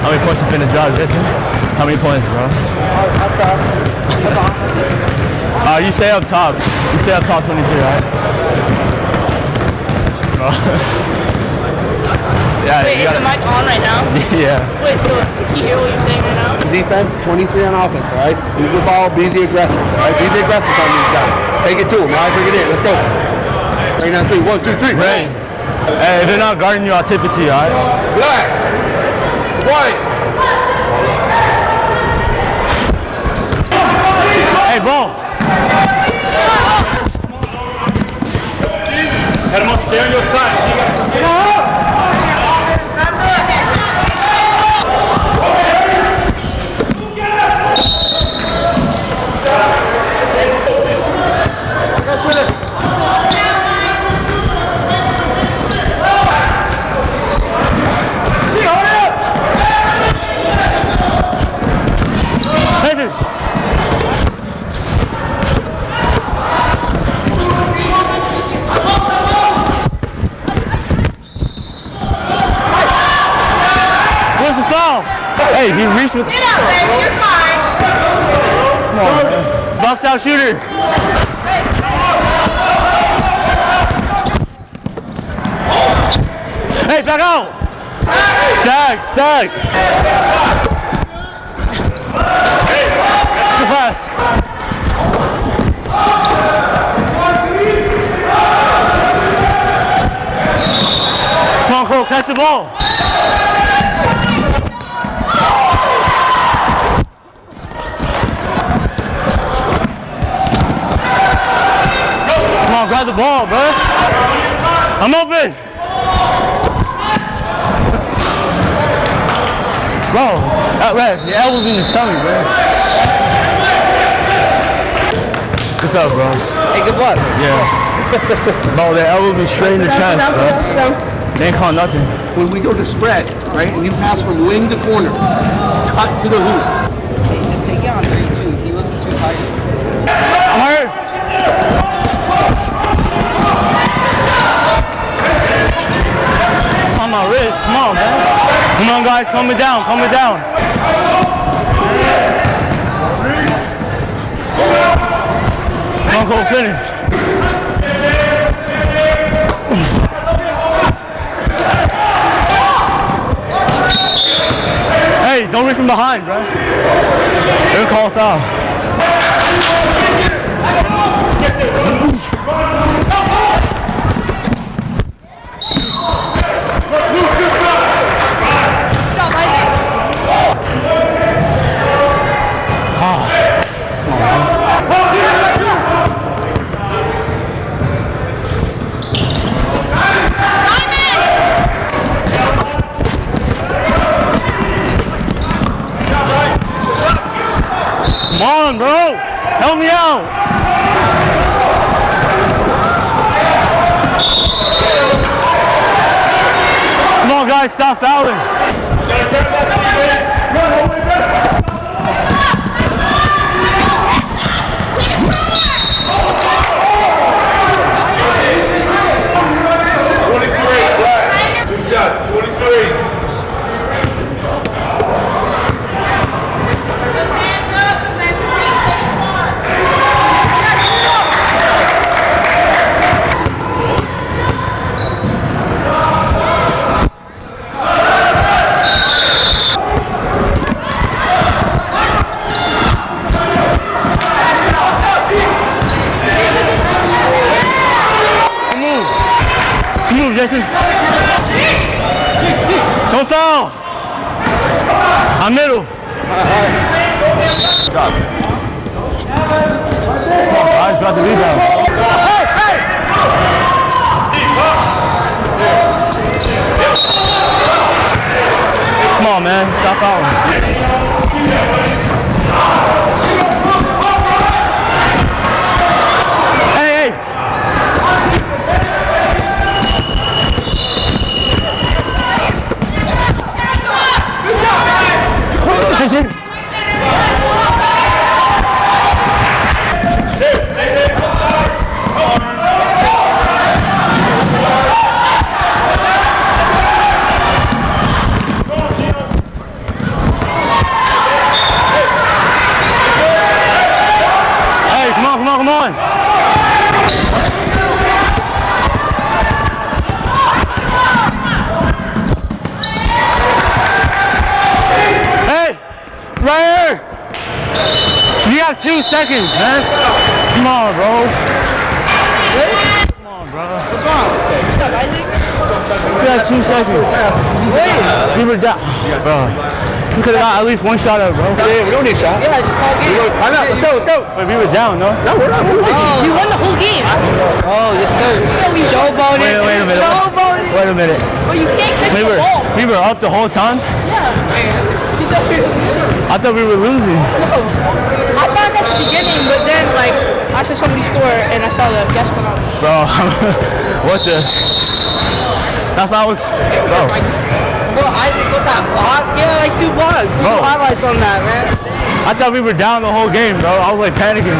How many points you finna drop, Jason? How many points, bro? You stay up top. You stay up top 23, right? Bro. Yeah, wait, is the mic on right now? Yeah. Wait, so can you hear what you're saying right now? Defense, 23 on offense, all right? Move the ball, be the aggressors, all right? Be the aggressors on these guys. Take it to them, all right? Bring it in. Let's go. Rain on 3. 1, 2, 3. Rain. Hey, if they're not guarding you, I'll tip it to you, all right? Black. White. Hey, ball. Head him up, stay on your side. Hey, he reached with. Get out, baby, you're fine. Come on, man. Box out shooter. Hey, back out. Stack. Good pass. Come on, Cole, catch the ball. Come on, grab the ball, bro. I'm open. Bro, your elbow's in your stomach, bro. What's up, bro? Hey, good luck. Yeah. Bro, that elbow be straight in the chest, bro. They ain't call nothing. When we go to spread, right, and you pass from wing to corner, cut to the hoop. Hey, just take it on 32. He looked too tired. I'm hurt. It's on my wrist. Come on, man. Come on, guys. Calm it down. Calm it down. Come on, Cole. Finish. Hey, don't reach from behind, bro. They'll call foul. Come on, bro. Help me out. Come on, guys. Stop fouling. Two shots, 23. Jason. Don't foul. I'm middle. Stop. Come on, guys, got the rebound. Hey! Come on, man. Stop fouling. on. Hey, right here. You got 2 seconds, man. Come on, bro. Come on, bro. What's wrong? What's up, Isaac? You got 2 seconds. Wait. We were down. Bro. We could have got at least 1 shot up, bro. Yeah, we don't need shot. Yeah, just call game. Why not? Let's go, let's go. Wait, we were down, no? No, we're not. You won the whole game. Oh, yes, sir. Showboating. Wait a minute. Showboating. Wait a minute. But you can't catch the ball. We were up the whole time? Yeah. You thought we were- I thought we were losing. I thought at the beginning, but then like I saw somebody score and I saw the guess went on. Bro, what the? That's not what. Bro, Bro, Isaac with that block? Yeah, like 2 blocks. Bro. 2 highlights on that, man. I thought we were down the whole game, bro. I was like panicking.